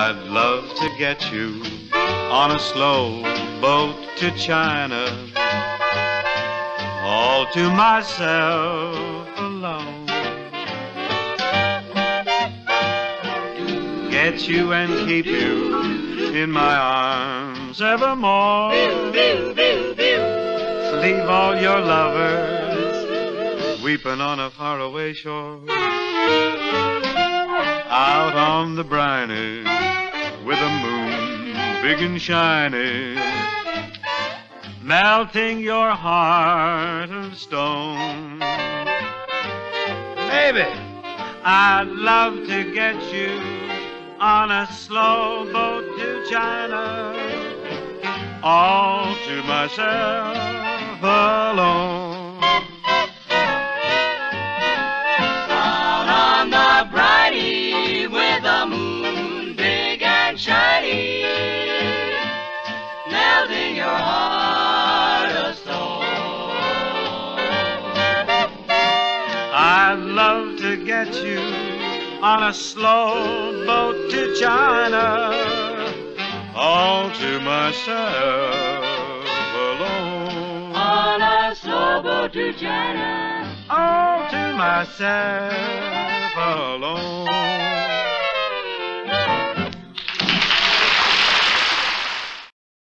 I'd love to get you on a slow boat to China, all to myself alone. Get you and keep you in my arms evermore. Leave all your lovers weeping on a faraway shore. Out on the briny with a moon big and shiny, melting your heart of stone. Baby, I'd love to get you on a slow boat to China, all to myself alone. Out on the briny with the moon big and shiny, melting your heart of stone. I'd love to get you on a slow boat to China, all to myself alone. On a slow boat to China, All to myself alone.